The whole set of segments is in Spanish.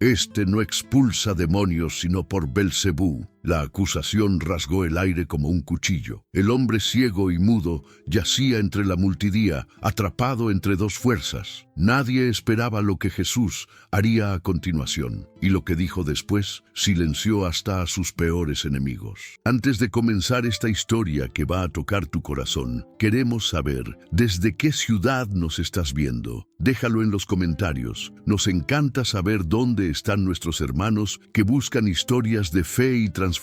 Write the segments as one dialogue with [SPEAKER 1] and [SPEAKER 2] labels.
[SPEAKER 1] Este no expulsa demonios sino por Belcebú. La acusación rasgó el aire como un cuchillo. El hombre ciego y mudo yacía entre la multidía, atrapado entre dos fuerzas. Nadie esperaba lo que Jesús haría a continuación, y lo que dijo después silenció hasta a sus peores enemigos. Antes de comenzar esta historia que va a tocar tu corazón, queremos saber desde qué ciudad nos estás viendo. Déjalo en los comentarios. Nos encanta saber dónde están nuestros hermanos que buscan historias de fe y transformación.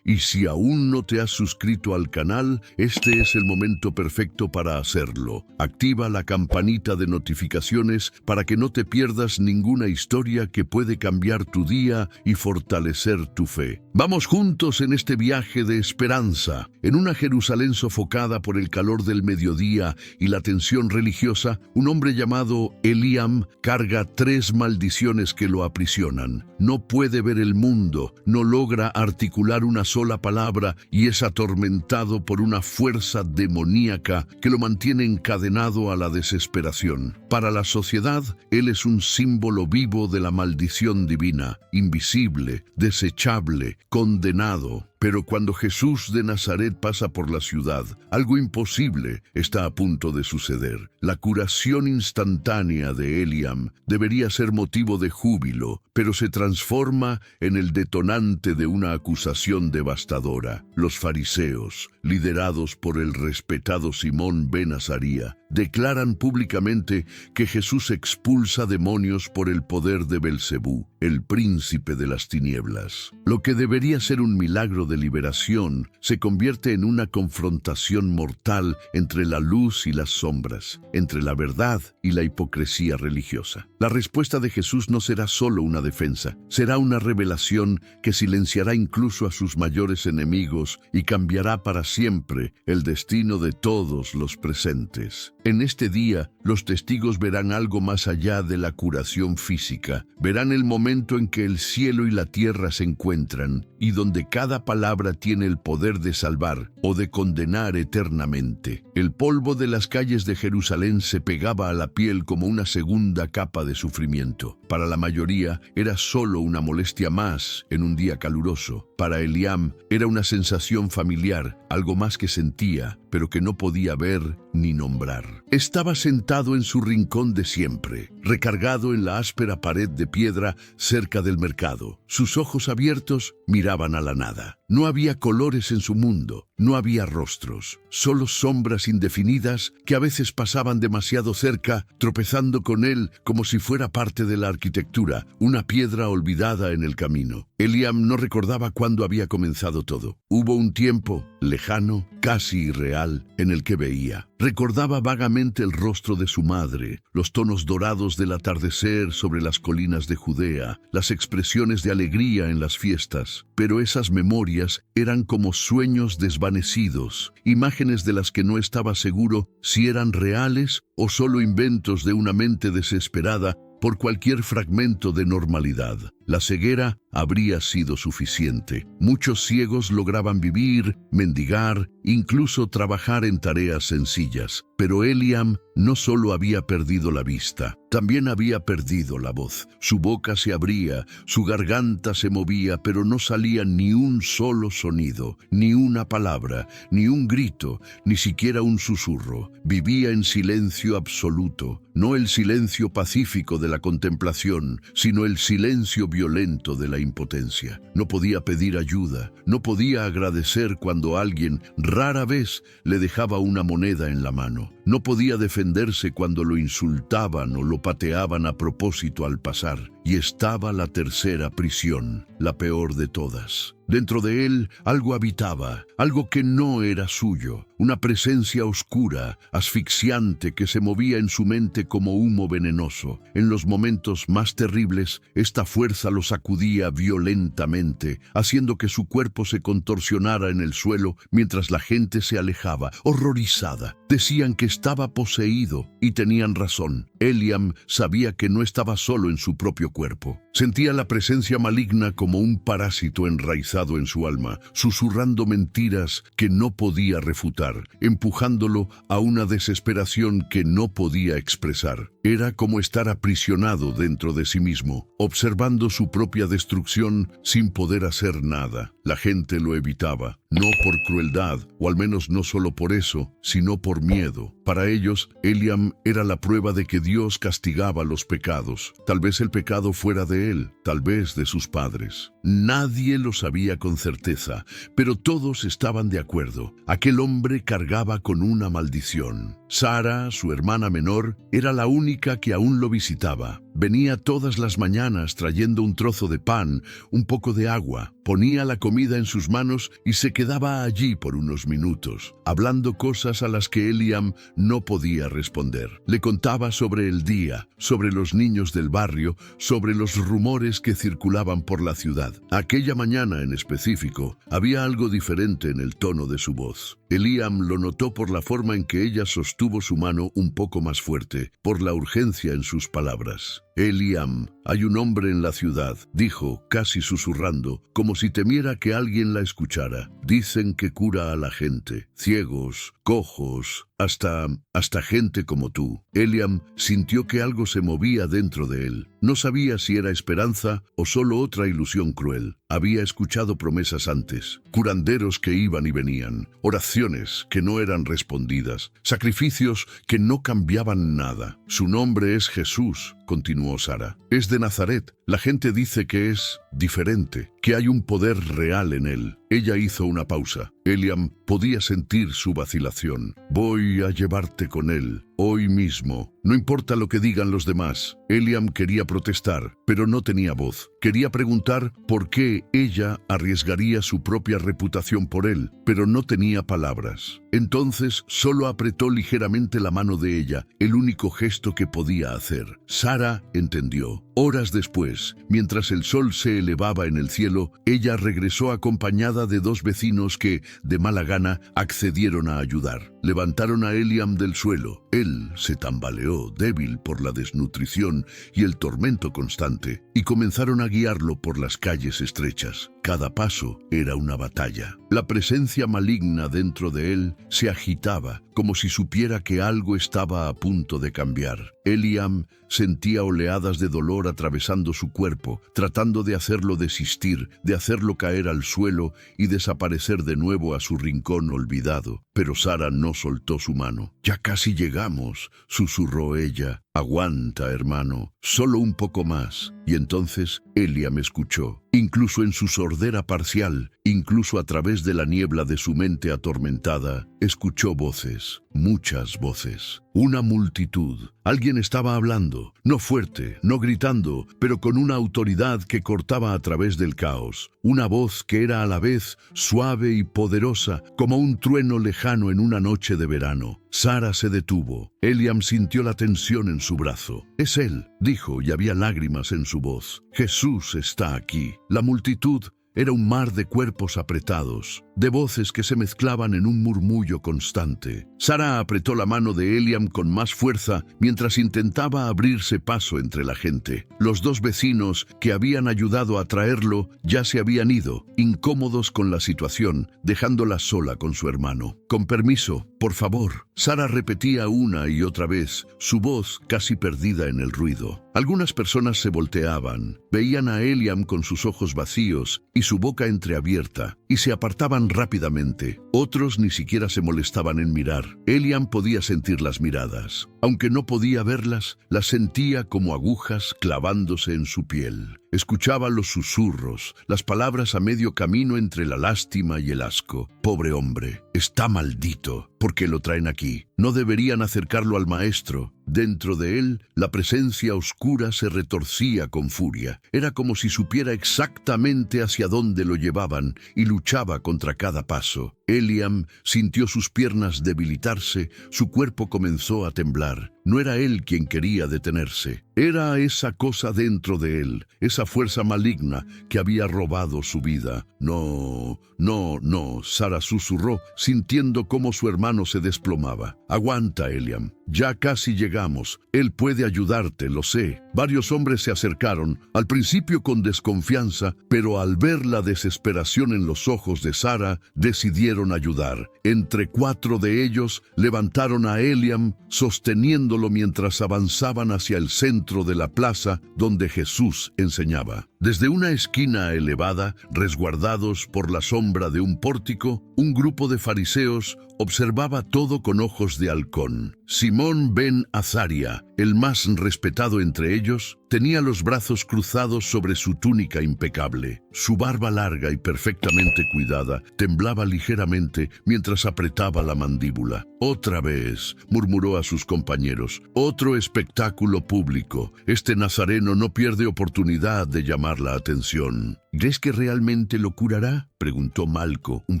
[SPEAKER 1] Y si aún no te has suscrito al canal, este es el momento perfecto para hacerlo. Activa la campanita de notificaciones para que no te pierdas ninguna historia que puede cambiar tu día y fortalecer tu fe. Vamos juntos en este viaje de esperanza. En una Jerusalén sofocada por el calor del mediodía y la tensión religiosa, un hombre llamado Eliam carga 3 maldiciones que lo aprisionan. No puede ver el mundo, no logra articular una sola palabra y es atormentado por una fuerza demoníaca que lo mantiene encadenado a la desesperación. Para la sociedad, él es un símbolo vivo de la maldición divina, invisible, desechable, condenado. Pero cuando Jesús de Nazaret pasa por la ciudad, algo imposible está a punto de suceder. La curación instantánea de Eliam debería ser motivo de júbilo, pero se transforma en el detonante de una acusación devastadora. Los fariseos, liderados por el respetado Simón ben Azaría, declaran públicamente que Jesús expulsa demonios por el poder de Belcebú, el príncipe de las tinieblas. Lo que debería ser un milagro de liberación se convierte en una confrontación mortal entre la luz y las sombras, entre la verdad y la hipocresía religiosa. La respuesta de Jesús no será solo una defensa, será una revelación que silenciará incluso a sus mayores enemigos y cambiará para siempre el destino de todos los presentes. En este día, los testigos verán algo más allá de la curación física. Verán el momento en que el cielo y la tierra se encuentran y donde cada palabra tiene el poder de salvar o de condenar eternamente. El polvo de las calles de Jerusalén se pegaba a la piel como una segunda capa de sufrimiento. Para la mayoría era solo una molestia más en un día caluroso. Para Eliam era una sensación familiar, algo más que sentía, pero que no podía ver ni nombrar. Estaba sentado en su rincón de siempre, recargado en la áspera pared de piedra cerca del mercado. Sus ojos abiertos miraban a la nada. No había colores en su mundo, no había rostros, solo sombras indefinidas que a veces pasaban demasiado cerca, tropezando con él como si fuera parte de la arquitectura, una piedra olvidada en el camino. Eliam no recordaba cuándo había comenzado todo. Hubo un tiempo lejano, casi irreal, en el que veía. Recordaba vagamente el rostro de su madre, los tonos dorados del atardecer sobre las colinas de Judea, las expresiones de alegría en las fiestas. Pero esas memorias eran como sueños desvanecidos, imágenes de las que no estaba seguro si eran reales o solo inventos de una mente desesperada por cualquier fragmento de normalidad. La ceguera habría sido suficiente. Muchos ciegos lograban vivir, mendigar, incluso trabajar en tareas sencillas. Pero Eliam no solo había perdido la vista, también había perdido la voz. Su boca se abría, su garganta se movía, pero no salía ni un solo sonido, ni una palabra, ni un grito, ni siquiera un susurro. Vivía en silencio absoluto, no el silencio pacífico de la contemplación, sino el silencio violento de la impotencia. No podía pedir ayuda, no podía agradecer cuando alguien, rara vez, le dejaba una moneda en la mano. No podía defenderse cuando lo insultaban o lo pateaban a propósito al pasar. Y estaba la tercera prisión, la peor de todas. Dentro de él algo habitaba, algo que no era suyo, una presencia oscura, asfixiante que se movía en su mente como humo venenoso. En los momentos más terribles, esta fuerza lo sacudía violentamente, haciendo que su cuerpo se contorsionara en el suelo mientras la gente se alejaba, horrorizada. Decían que estaba poseído y tenían razón. Eliam sabía que no estaba solo en su propio cuerpo. Sentía la presencia maligna como un parásito enraizado en su alma, susurrando mentiras que no podía refutar. soportar, empujándolo a una desesperación que no podía expresar. Era como estar aprisionado dentro de sí mismo, observando su propia destrucción sin poder hacer nada. La gente lo evitaba, no por crueldad, o al menos no solo por eso, sino por miedo. Para ellos, Eliam era la prueba de que Dios castigaba los pecados. Tal vez el pecado fuera de él, tal vez de sus padres. Nadie lo sabía con certeza, pero todos estaban de acuerdo. Aquel hombre cargaba con una maldición. Sara, su hermana menor, era la única que aún lo visitaba. Venía todas las mañanas trayendo un trozo de pan, un poco de agua, ponía la comida en sus manos y se quedaba allí por unos minutos, hablando cosas a las que Eliam no podía responder. Le contaba sobre el día, sobre los niños del barrio, sobre los rumores que circulaban por la ciudad. Aquella mañana en específico, había algo diferente en el tono de su voz. Eliam lo notó por la forma en que ella sostuvo su mano un poco más fuerte, por la urgencia en sus palabras. Eliam, hay un hombre en la ciudad, dijo, casi susurrando, como si temiera que alguien la escuchara. Dicen que cura a la gente, ciegos, cojos, hasta gente como tú. Eliam sintió que algo se movía dentro de él. No sabía si era esperanza o solo otra ilusión cruel. Había escuchado promesas antes, curanderos que iban y venían, oraciones que no eran respondidas, sacrificios que no cambiaban nada. Su nombre es Jesús, continuó Sara. Es de Nazaret. La gente dice que es diferente, que hay un poder real en él. Ella hizo una pausa. Eliam podía sentir su vacilación. Voy a llevarte con él, hoy mismo. No importa lo que digan los demás. Eliam quería protestar, pero no tenía voz. Quería preguntar por qué ella arriesgaría su propia reputación por él, pero no tenía palabras. Entonces solo apretó ligeramente la mano de ella, el único gesto que podía hacer. Sara entendió. Horas después, mientras el sol se elevaba en el cielo, ella regresó acompañada de dos vecinos que, de mala gana, accedieron a ayudar. Levantaron a Eliam del suelo. Él se tambaleó, débil por la desnutrición y el tormento constante, y comenzaron a guiarlo por las calles estrechas. Cada paso era una batalla. La presencia maligna dentro de él se agitaba, como si supiera que algo estaba a punto de cambiar. Eliam sentía oleadas de dolor atravesando su cuerpo, tratando de hacerlo desistir, de hacerlo caer al suelo y desaparecer de nuevo a su rincón olvidado. Pero Sara no soltó su mano. «Ya casi llegamos», susurró ella. «Aguanta, hermano, solo un poco más». Y entonces Eliam escuchó. Incluso en su sordera parcial, incluso a través de la niebla de su mente atormentada, escuchó voces, muchas voces. Una multitud. Alguien estaba hablando, no fuerte, no gritando, pero con una autoridad que cortaba a través del caos. Una voz que era a la vez suave y poderosa, como un trueno lejano en una noche de verano. Sara se detuvo. Eliam sintió la tensión en su brazo. «Es él», dijo, y había lágrimas en su voz. «Jesús está aquí». La multitud era un mar de cuerpos apretados, de voces que se mezclaban en un murmullo constante. Sara apretó la mano de Eliam con más fuerza mientras intentaba abrirse paso entre la gente. Los dos vecinos que habían ayudado a traerlo ya se habían ido, incómodos con la situación, dejándola sola con su hermano. «Con permiso, por favor». Sara repetía una y otra vez, su voz casi perdida en el ruido. Algunas personas se volteaban, veían a Eliam con sus ojos vacíos y su boca entreabierta, y se apartaban rápidamente. Otros ni siquiera se molestaban en mirar. Eliam podía sentir las miradas. Aunque no podía verlas, las sentía como agujas clavándose en su piel. Escuchaba los susurros, las palabras a medio camino entre la lástima y el asco. «Pobre hombre, está maldito. ¿Por qué lo traen aquí? No deberían acercarlo al maestro». Dentro de él, la presencia oscura se retorcía con furia. Era como si supiera exactamente hacia dónde lo llevaban y luchaba contra cada paso. Eliam sintió sus piernas debilitarse, su cuerpo comenzó a temblar. No era él quien quería detenerse. Era esa cosa dentro de él, esa fuerza maligna que había robado su vida. «No, no, no», Sara susurró, sintiendo cómo su hermano se desplomaba. «Aguanta, Eliam. ya casi llegamos. Él puede ayudarte, lo sé. Varios hombres se acercaron, al principio con desconfianza, pero al ver la desesperación en los ojos de Sara, decidieron ayudar. Entre 4 de ellos levantaron a Eliam, sosteniéndolo mientras avanzaban hacia el centro de la plaza donde Jesús enseñaba. Desde una esquina elevada, resguardados por la sombra de un pórtico, un grupo de fariseos observaba todo con ojos de halcón. Simón ben Azaria, el más respetado entre ellos, tenía los brazos cruzados sobre su túnica impecable. Su barba larga y perfectamente cuidada temblaba ligeramente mientras apretaba la mandíbula. «Otra vez», murmuró a sus compañeros, «otro espectáculo público. Este nazareno no pierde oportunidad de llamar la atención». «¿Crees que realmente lo curará?», preguntó Malco, un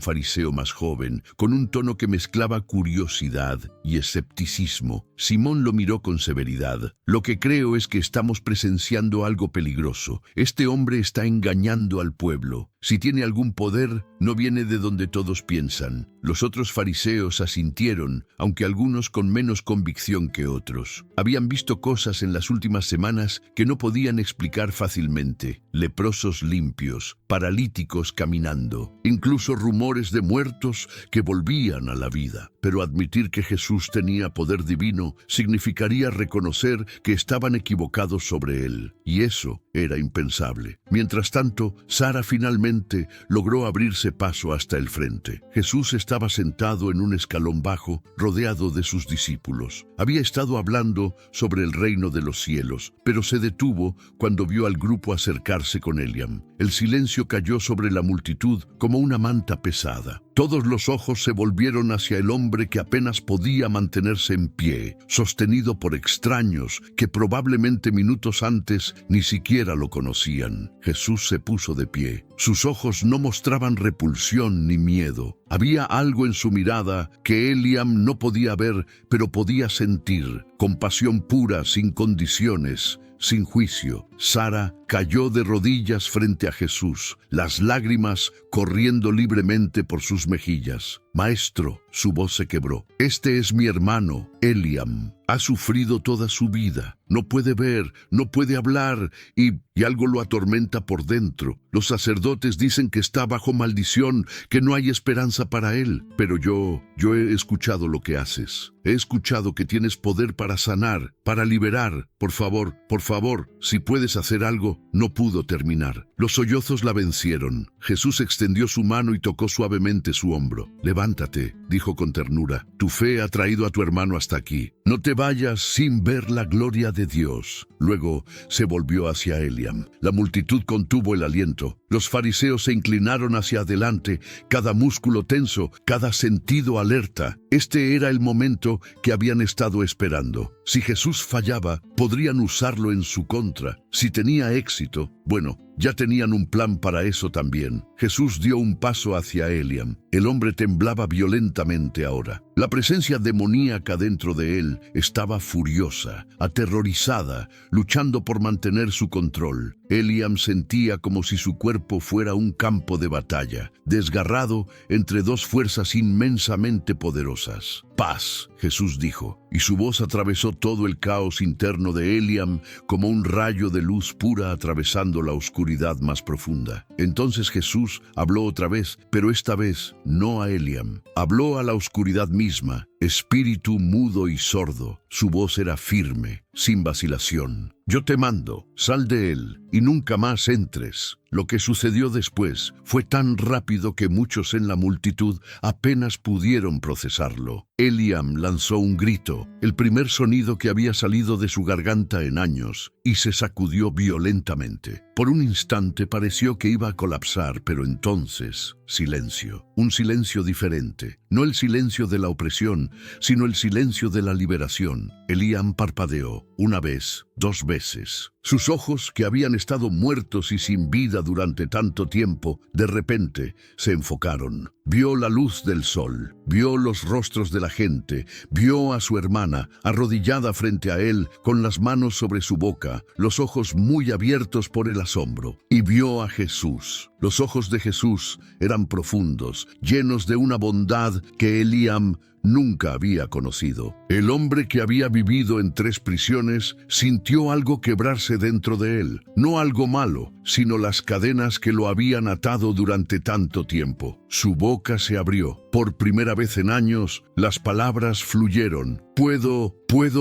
[SPEAKER 1] fariseo más joven, con un tono que mezclaba curiosidad y escepticismo. Simón lo miró con severidad. «Lo que creo es que estamos presenciando algo peligroso. Este hombre está engañando al pueblo. Si tiene algún poder, no viene de donde todos piensan». Los otros fariseos asintieron, aunque algunos con menos convicción que otros. Habían visto cosas en las últimas semanas que no podían explicar fácilmente. Leprosos limpios, paralíticos caminando, incluso rumores de muertos que volvían a la vida. Pero admitir que Jesús tenía poder divino significaría reconocer que estaban equivocados sobre él, y eso era impensable. Mientras tanto, Sara finalmente logró abrirse paso hasta el frente. Jesús estaba sentado en un escalón bajo, rodeado de sus discípulos. Había estado hablando sobre el reino de los cielos, pero se detuvo cuando vio al grupo acercarse con Eliam. El silencio cayó sobre la multitud como una manta pesada. Todos los ojos se volvieron hacia el hombre que apenas podía mantenerse en pie, sostenido por extraños que probablemente minutos antes ni siquiera lo conocían. Jesús se puso de pie. Sus ojos no mostraban repulsión ni miedo. Había algo en su mirada que Eliam no podía ver, pero podía sentir. Compasión pura, sin condiciones, sin juicio. Sara cayó de rodillas frente a Jesús, las lágrimas corriendo libremente por sus mejillas. «Maestro», su voz se quebró, «este es mi hermano, Eliam. Ha sufrido toda su vida. No puede ver, no puede hablar y algo lo atormenta por dentro. Los sacerdotes dicen que está bajo maldición, que no hay esperanza para él. Pero yo he escuchado lo que haces. He escuchado que tienes poder para sanar, para liberar. Por favor, si puedes hacer algo». No pudo terminar. Los sollozos la vencieron. Jesús extendió su mano y tocó suavemente su hombro. «Levántate», dijo con ternura. «Tu fe ha traído a tu hermano hasta aquí. No te vayas sin ver la gloria de Dios». Luego se volvió hacia Eliam. La multitud contuvo el aliento. Los fariseos se inclinaron hacia adelante, cada músculo tenso, cada sentido alerta. Este era el momento que habían estado esperando. Si Jesús fallaba, podrían usarlo en su contra. Si tenía éxito, bueno, ya tenían un plan para eso también. Jesús dio un paso hacia Eliam. El hombre temblaba violentamente ahora. La presencia demoníaca dentro de él estaba furiosa, aterrorizada, luchando por mantener su control. Eliam sentía como si su cuerpo fuera un campo de batalla, desgarrado entre dos fuerzas inmensamente poderosas. «Paz», Jesús dijo, y su voz atravesó todo el caos interno de Eliam como un rayo de luz pura atravesando la oscuridad más profunda. Entonces Jesús habló otra vez, pero esta vez no a Eliam. Habló a la oscuridad misma, espíritu mudo y sordo. Su voz era firme, sin vacilación. «Yo te mando, sal de él y nunca más entres». Lo que sucedió después fue tan rápido que muchos en la multitud apenas pudieron procesarlo. Eliam lanzó un grito, el primer sonido que había salido de su garganta en años, y se sacudió violentamente. Por un instante pareció que iba a colapsar, pero entonces, silencio. Un silencio diferente. No el silencio de la opresión, sino el silencio de la liberación. Eliam parpadeó, una vez, 2 veces. Sus ojos, que habían estado muertos y sin vida durante tanto tiempo, de repente se enfocaron. vio la luz del sol, vio los rostros de la gente, vio a su hermana arrodillada frente a él con las manos sobre su boca, los ojos muy abiertos por el asombro, y vio a Jesús. Los ojos de Jesús eran profundos, llenos de una bondad que Eliam nunca había conocido. El hombre que había vivido en 3 prisiones sintió algo quebrarse dentro de él, no algo malo, sino las cadenas que lo habían atado durante tanto tiempo. Su boca se abrió. Por primera vez en años, las palabras fluyeron. Puedo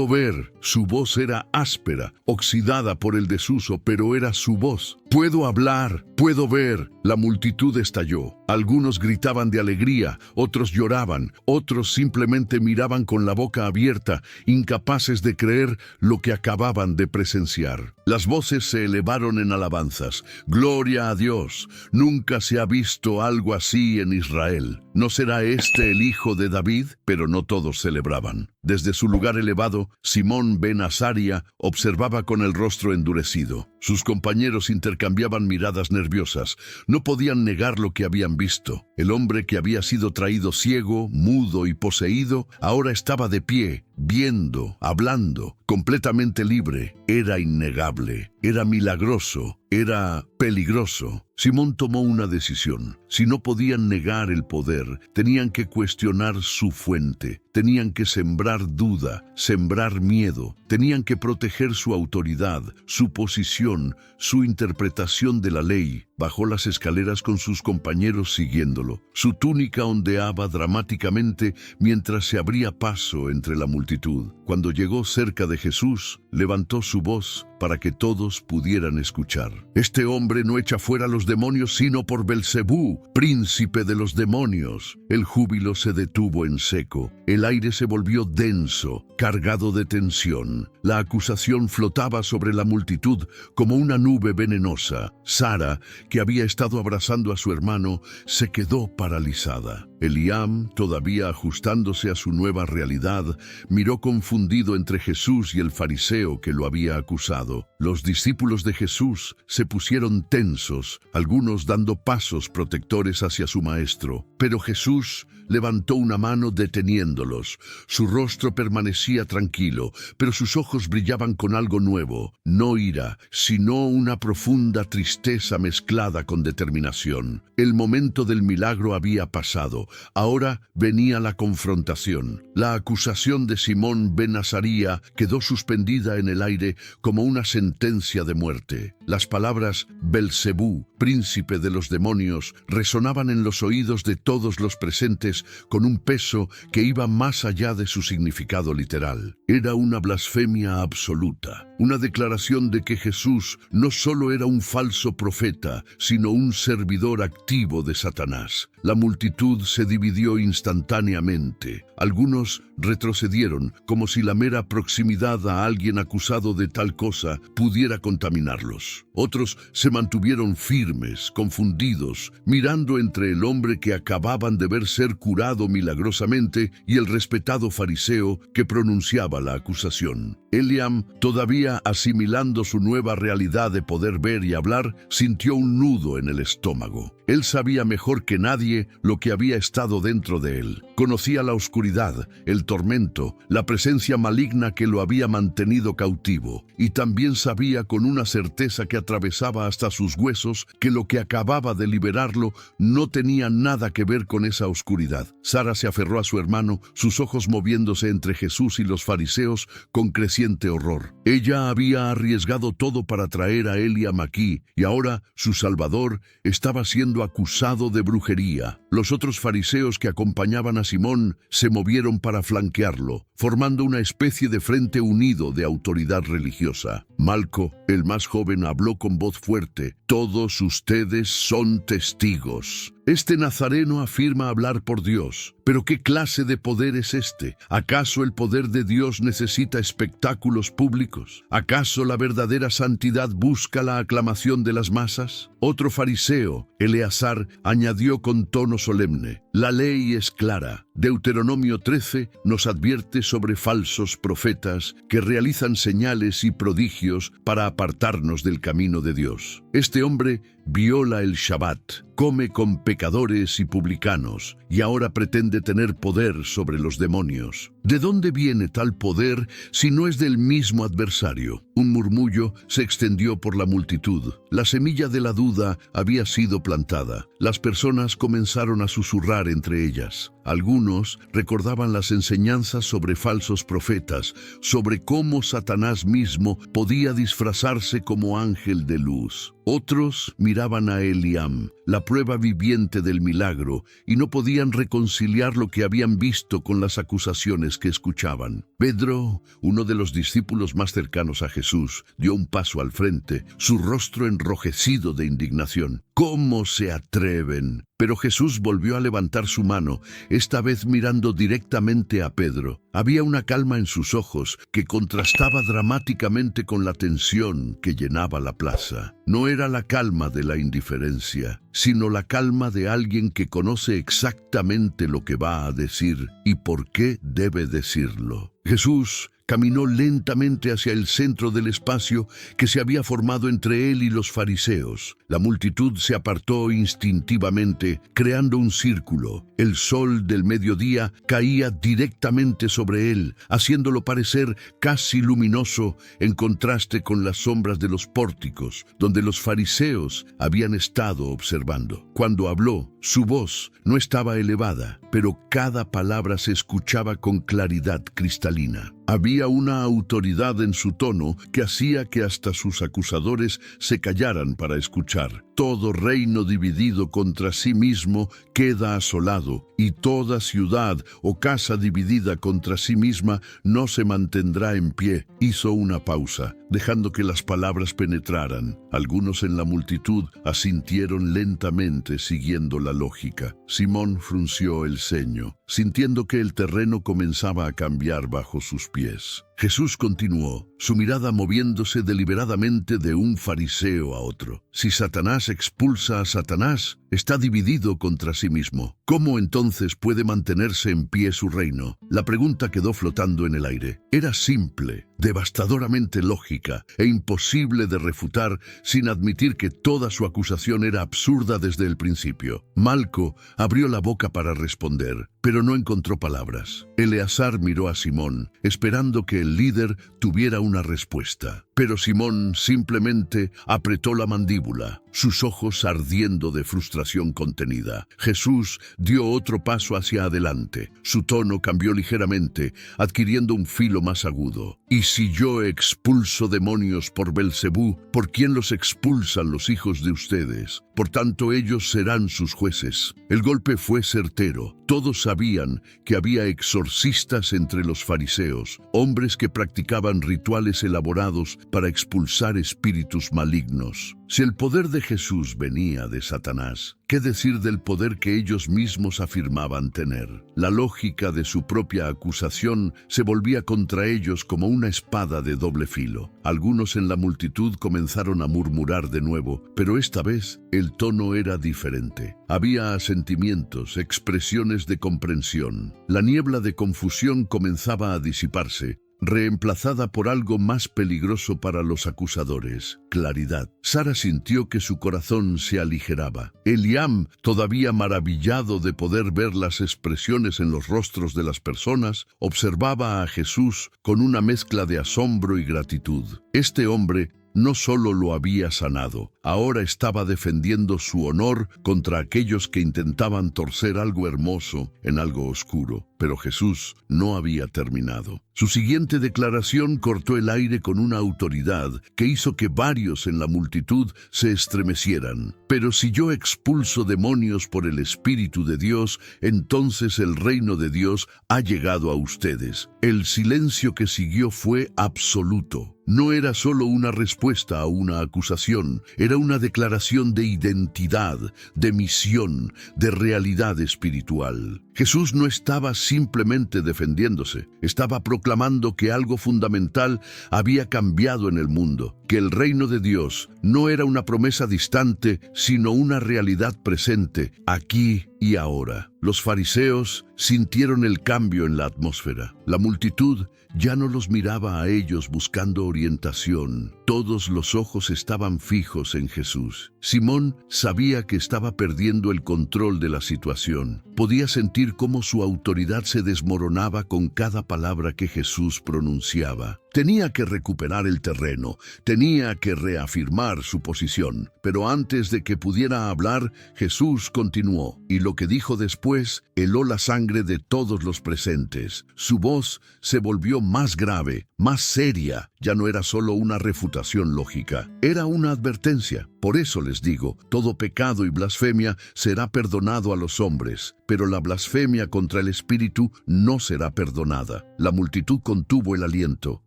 [SPEAKER 1] ver. Su voz era áspera, oxidada por el desuso, pero era su voz. Puedo hablar, puedo ver. La multitud estalló. Algunos gritaban de alegría, otros lloraban, otros simplemente miraban con la boca abierta, incapaces de creer lo que acababan de presenciar. Las voces se elevaron en alabanzas. Gloria a Dios. Nunca se ha visto algo así en Israel. ¿No será este el hijo de David? Pero no todos celebraban. Desde su lugar elevado, Simón ben Azaria observaba con el rostro endurecido. Sus compañeros intercambiaban miradas nerviosas. No podían negar lo que habían visto. El hombre que había sido traído ciego, mudo y poseído, ahora estaba de pie, viendo, hablando, completamente libre. Era innegable, era milagroso, era peligroso. Simón tomó una decisión. Si no podían negar el poder, tenían que cuestionar su fuente, tenían que sembrar duda, sembrar miedo, tenían que proteger su autoridad, su posición, su interpretación de la ley. Bajó las escaleras con sus compañeros siguiéndolo. Su túnica ondeaba dramáticamente mientras se abría paso entre la multitud. Cuando llegó cerca de Jesús, levantó su voz para que todos pudieran escuchar. Este hombre no echa fuera a los demonios sino por Belcebú, príncipe de los demonios. El júbilo se detuvo en seco. El aire se volvió denso, cargado de tensión. La acusación flotaba sobre la multitud como una nube venenosa. Sara, que había estado abrazando a su hermano, se quedó paralizada. Eliam, todavía ajustándose a su nueva realidad, miró confundido entre Jesús y el fariseo que lo había acusado. Los discípulos de Jesús se pusieron tensos, algunos dando pasos protectores hacia su maestro. Pero Jesús levantó una mano deteniéndolos. Su rostro permanecía tranquilo, pero sus ojos brillaban con algo nuevo. No ira, sino una profunda tristeza mezclada con determinación. El momento del milagro había pasado. Ahora venía la confrontación. La acusación de Simón ben Azaria quedó suspendida en el aire como una sentencia de muerte. Las palabras Belcebú, príncipe de los demonios, resonaban en los oídos de todos los presentes con un peso que iba más allá de su significado literal. Era una blasfemia absoluta, una declaración de que Jesús no solo era un falso profeta, sino un servidor activo de Satanás. La multitud se dividió instantáneamente. Algunos retrocedieron, como si la mera proximidad a alguien acusado de tal cosa pudiera contaminarlos. Otros se mantuvieron firmes, confundidos, mirando entre el hombre que acababan de ver ser curado milagrosamente y el respetado fariseo que pronunciaba la acusación. Eliam, todavía asimilando su nueva realidad de poder ver y hablar, sintió un nudo en el estómago. Él sabía mejor que nadie lo que había estado dentro de él. Conocía la oscuridad, el tormento, la presencia maligna que lo había mantenido cautivo, y también sabía con una certeza que atravesaba hasta sus huesos que lo que acababa de liberarlo no tenía nada que ver con esa oscuridad. Sara se aferró a su hermano, sus ojos moviéndose entre Jesús y los fariseos con creciente horror. Ella había arriesgado todo para traer a Eliam aquí, y ahora su Salvador estaba siendo acusado de brujería. Los otros fariseos que acompañaban a Simón se movieron para flanquearlo, formando una especie de frente unido de autoridad religiosa. Malco, el más joven, habló con voz fuerte: «Todos ustedes son testigos. Este nazareno afirma hablar por Dios. ¿Pero qué clase de poder es este? ¿Acaso el poder de Dios necesita espectáculos públicos? ¿Acaso la verdadera santidad busca la aclamación de las masas?». Otro fariseo, Eleazar, añadió con tono solemne: La ley es clara. Deuteronomio 13 nos advierte sobre falsos profetas que realizan señales y prodigios para apartarnos del camino de Dios. Este hombre viola el Shabbat, come con pecadores y publicanos, y ahora pretende tener poder sobre los demonios. ¿De dónde viene tal poder si no es del mismo adversario? Un murmullo se extendió por la multitud. La semilla de la duda había sido plantada. Las personas comenzaron a susurrar entre ellas. Algunos recordaban las enseñanzas sobre falsos profetas, sobre cómo Satanás mismo podía disfrazarse como ángel de luz. Otros miraban a Eliam, la prueba viviente del milagro, y no podían reconciliar lo que habían visto con las acusaciones que escuchaban. Pedro, uno de los discípulos más cercanos a Jesús, dio un paso al frente, su rostro enrojecido de indignación. ¿Cómo se atreven? Pero Jesús volvió a levantar su mano, esta vez mirando directamente a Pedro. Había una calma en sus ojos que contrastaba dramáticamente con la tensión que llenaba la plaza. No era la calma de la indiferencia, sino la calma de alguien que conoce exactamente lo que va a decir y por qué debe decirlo. Jesús caminó lentamente hacia el centro del espacio que se había formado entre él y los fariseos. La multitud se apartó instintivamente, creando un círculo. El sol del mediodía caía directamente sobre él, haciéndolo parecer casi luminoso en contraste con las sombras de los pórticos, donde los fariseos habían estado observando. Cuando habló, su voz no estaba elevada, pero cada palabra se escuchaba con claridad cristalina. Había una autoridad en su tono que hacía que hasta sus acusadores se callaran para escuchar. Todo reino dividido contra sí mismo queda asolado, y toda ciudad o casa dividida contra sí misma no se mantendrá en pie. Hizo una pausa, dejando que las palabras penetraran. Algunos en la multitud asintieron lentamente siguiendo la lógica. Simón frunció el ceño, sintiendo que el terreno comenzaba a cambiar bajo sus pies. Jesús continuó, su mirada moviéndose deliberadamente de un fariseo a otro. Si Satanás expulsa a Satanás, está dividido contra sí mismo. ¿Cómo entonces puede mantenerse en pie su reino? La pregunta quedó flotando en el aire. Era simple, devastadoramente lógica e imposible de refutar sin admitir que toda su acusación era absurda desde el principio. Malco abrió la boca para responder, pero no encontró palabras. Eleazar miró a Simón, esperando que el líder tuviera una respuesta. Pero Simón simplemente apretó la mandíbula, sus ojos ardiendo de frustración contenida. Jesús dio otro paso hacia adelante. Su tono cambió ligeramente, adquiriendo un filo más agudo. «Y si yo expulso demonios por Belcebú, ¿por quién los expulsan los hijos de ustedes? Por tanto, ellos serán sus jueces». El golpe fue certero. Todos sabían que había exorcistas entre los fariseos, hombres que practicaban rituales elaborados para expulsar espíritus malignos. Si el poder de Jesús venía de Satanás, ¿qué decir del poder que ellos mismos afirmaban tener? La lógica de su propia acusación se volvía contra ellos como una espada de doble filo. Algunos en la multitud comenzaron a murmurar de nuevo, pero esta vez el tono era diferente. Había asentimientos, expresiones de comprensión. La niebla de confusión comenzaba a disiparse, reemplazada por algo más peligroso para los acusadores: claridad. Sara sintió que su corazón se aligeraba. Eliam, todavía maravillado de poder ver las expresiones en los rostros de las personas, observaba a Jesús con una mezcla de asombro y gratitud. Este hombre no solo lo había sanado, ahora estaba defendiendo su honor contra aquellos que intentaban torcer algo hermoso en algo oscuro. Pero Jesús no había terminado. Su siguiente declaración cortó el aire con una autoridad que hizo que varios en la multitud se estremecieran. «Pero si yo expulso demonios por el Espíritu de Dios, entonces el reino de Dios ha llegado a ustedes». El silencio que siguió fue absoluto. No era solo una respuesta a una acusación, era una declaración de identidad, de misión, de realidad espiritual. Jesús no estaba simplemente defendiéndose, estaba proclamando que algo fundamental había cambiado en el mundo, que el reino de Dios no era una promesa distante, sino una realidad presente, aquí y ahora. Los fariseos sintieron el cambio en la atmósfera. La multitud ya no los miraba a ellos buscando orientación. Todos los ojos estaban fijos en Jesús. Simón sabía que estaba perdiendo el control de la situación. Podía sentir cómo su autoridad se desmoronaba con cada palabra que Jesús pronunciaba. Tenía que recuperar el terreno, tenía que reafirmar su posición. Pero antes de que pudiera hablar, Jesús continuó, y lo que dijo después heló la sangre de todos los presentes. Su voz se volvió más grave, más seria. Ya no era solo una refutación lógica, era una advertencia. Por eso les digo, todo pecado y blasfemia será perdonado a los hombres, pero la blasfemia contra el Espíritu no será perdonada. La multitud contuvo el aliento.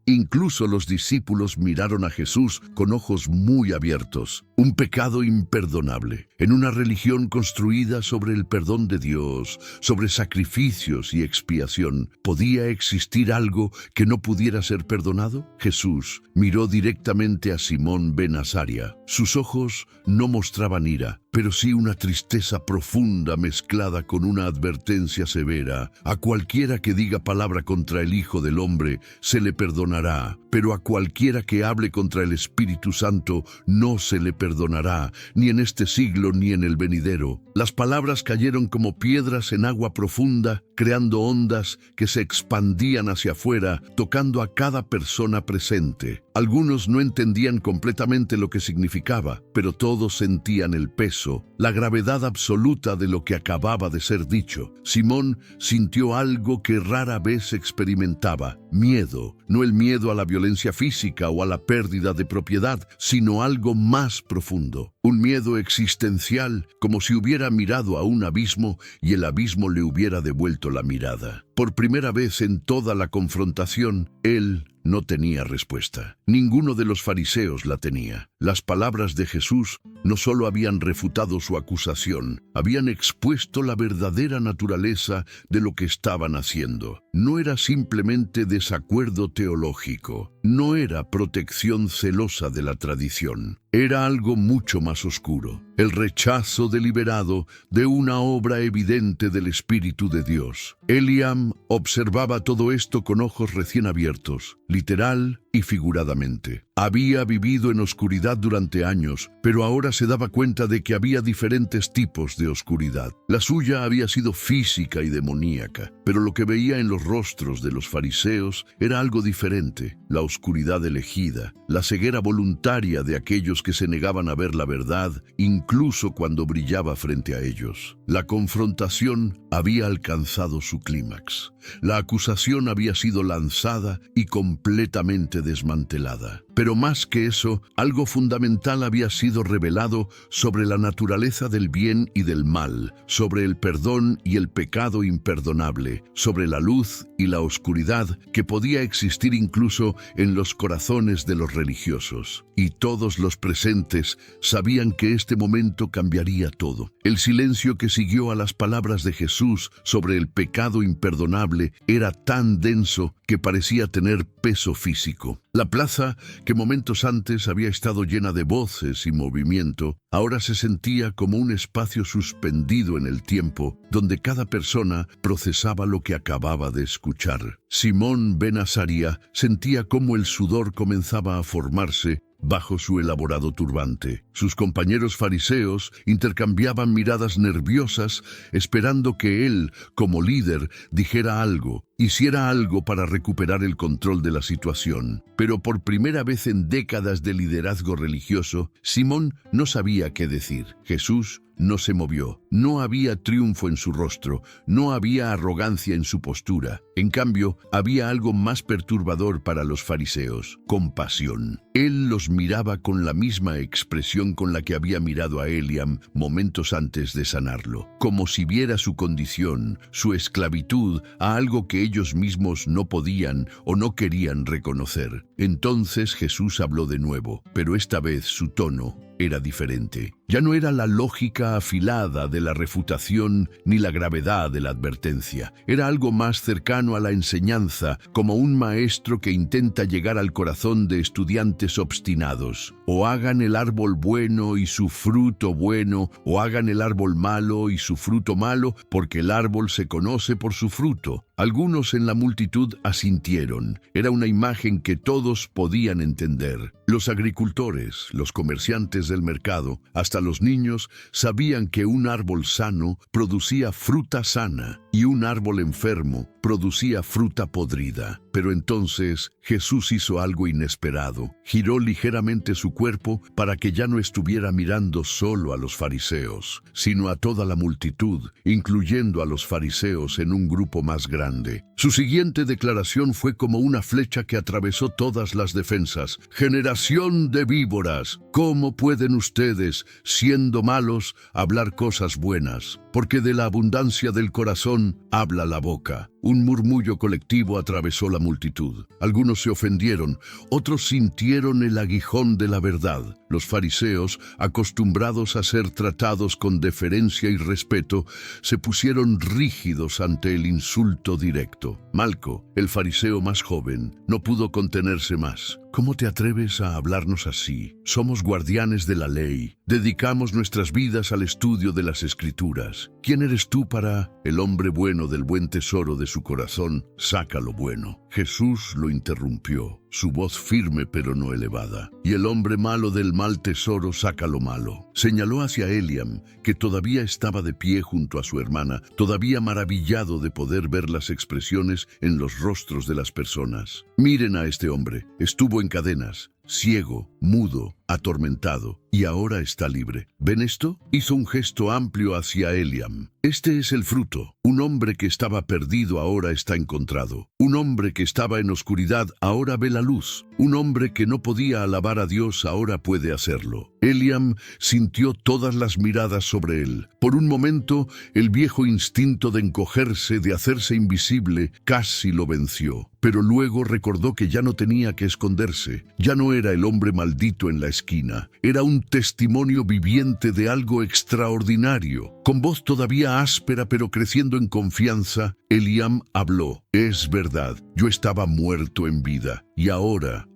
[SPEAKER 1] Incluso los discípulos miraron a Jesús con ojos muy abiertos. Un pecado imperdonable, en una religión construida sobre el perdón de Dios, sobre sacrificios y expiación. ¿Podía existir algo que no pudiera ser perdonado? Jesús miró directamente a Simón ben Azaria. Sus ojos no mostraban ira, pero sí una tristeza profunda mezclada con una advertencia severa. A cualquiera que diga palabra contra el Hijo del Hombre se le perdonará, pero a cualquiera que hable contra el Espíritu Santo no se le perdonará, ni en este siglo ni en el venidero. Las palabras cayeron como piedras en agua profunda, creando ondas que se expandían hacia afuera, tocando a cada persona presente. Algunos no entendían completamente lo que significaba, pero todos sentían el peso, la gravedad absoluta de lo que acababa de ser dicho. Simón sintió algo que rara vez experimentaba: miedo, no el miedo a la violencia física o a la pérdida de propiedad, sino algo más profundo. Un miedo existencial, como si hubiera mirado a un abismo y el abismo le hubiera devuelto la mirada. Por primera vez en toda la confrontación, él no tenía respuesta. Ninguno de los fariseos la tenía. Las palabras de Jesús no solo habían refutado su acusación, habían expuesto la verdadera naturaleza de lo que estaban haciendo. No era simplemente desacuerdo teológico, no era protección celosa de la tradición. Era algo mucho más oscuro, el rechazo deliberado de una obra evidente del Espíritu de Dios. Eliam observaba todo esto con ojos recién abiertos, literal y figuradamente. Había vivido en oscuridad durante años, pero ahora se daba cuenta de que había diferentes tipos de oscuridad. La suya había sido física y demoníaca, pero lo que veía en los rostros de los fariseos era algo diferente: la oscuridad elegida, la ceguera voluntaria de aquellos que se negaban a ver la verdad, incluso cuando brillaba frente a ellos. La confrontación había alcanzado su clímax. La acusación había sido lanzada y completamente desmantelada. Pero más que eso, algo fundamental había sido revelado sobre la naturaleza del bien y del mal, sobre el perdón y el pecado imperdonable, sobre la luz y la oscuridad que podía existir incluso en los corazones de los religiosos. Y todos los presentes sabían que este momento cambiaría todo. El silencio que siguió a las palabras de Jesús sobre el pecado imperdonable era tan denso que parecía tener peso físico. La plaza, que momentos antes había estado llena de voces y movimiento, ahora se sentía como un espacio suspendido en el tiempo, donde cada persona procesaba lo que acababa de escuchar. Simón ben Azaria sentía cómo el sudor comenzaba a formarse bajo su elaborado turbante. Sus compañeros fariseos intercambiaban miradas nerviosas, esperando que él, como líder, dijera algo, hiciera algo para recuperar el control de la situación. Pero por primera vez en décadas de liderazgo religioso, Simón no sabía qué decir. Jesús no se movió. No había triunfo en su rostro, no había arrogancia en su postura. En cambio, había algo más perturbador para los fariseos: compasión. Él los miraba con la misma expresión con la que había mirado a Eliam momentos antes de sanarlo, como si viera su condición, su esclavitud, a algo que ellos mismos no podían o no querían reconocer. Entonces Jesús habló de nuevo, pero esta vez su tono era diferente. Ya no era la lógica afilada de la refutación ni la gravedad de la advertencia. Era algo más cercano a la enseñanza, como un maestro que intenta llegar al corazón de estudiantes obstinados. O hagan el árbol bueno y su fruto bueno, o hagan el árbol malo y su fruto malo, porque el árbol se conoce por su fruto. Algunos en la multitud asintieron. Era una imagen que todos podían entender. Los agricultores, los comerciantes del mercado, hasta los niños, sabían que un árbol sano producía fruta sana y un árbol enfermo producía fruta podrida. Pero entonces Jesús hizo algo inesperado. Giró ligeramente su cuerpo para que ya no estuviera mirando solo a los fariseos, sino a toda la multitud, incluyendo a los fariseos en un grupo más grande. Su siguiente declaración fue como una flecha que atravesó todas las defensas. «Generación de víboras, ¿cómo pueden ustedes, siendo malos, hablar cosas buenas? Porque de la abundancia del corazón habla la boca». Un murmullo colectivo atravesó la multitud. Algunos se ofendieron, otros sintieron el aguijón de la verdad. Los fariseos, acostumbrados a ser tratados con deferencia y respeto, se pusieron rígidos ante el insulto directo. Malco, el fariseo más joven, no pudo contenerse más. ¿Cómo te atreves a hablarnos así? Somos guardianes de la ley. Dedicamos nuestras vidas al estudio de las Escrituras. ¿Quién eres tú para? El hombre bueno del buen tesoro de su corazón saca lo bueno. Jesús lo interrumpió, su voz firme pero no elevada. Y el hombre malo del mal tesoro saca lo malo. Señaló hacia Eliam, que todavía estaba de pie junto a su hermana, todavía maravillado de poder ver las expresiones en los rostros de las personas. Miren a este hombre. Estuvo en cadenas, ciego, mudo, atormentado, y ahora está libre. ¿Ven esto? Hizo un gesto amplio hacia Eliam. Este es el fruto. Un hombre que estaba perdido ahora está encontrado. Un hombre que estaba en oscuridad ahora ve la luz. Un hombre que no podía alabar a Dios ahora puede hacerlo. Eliam sintió todas las miradas sobre él. Por un momento, el viejo instinto de encogerse, de hacerse invisible, casi lo venció. Pero luego recordó que ya no tenía que esconderse. Ya no era el hombre maldito en la esquina. Era un testimonio viviente de algo extraordinario. Con voz todavía áspera pero creciendo en confianza, Eliam habló. Es verdad, yo estaba muerto en vida, y ahora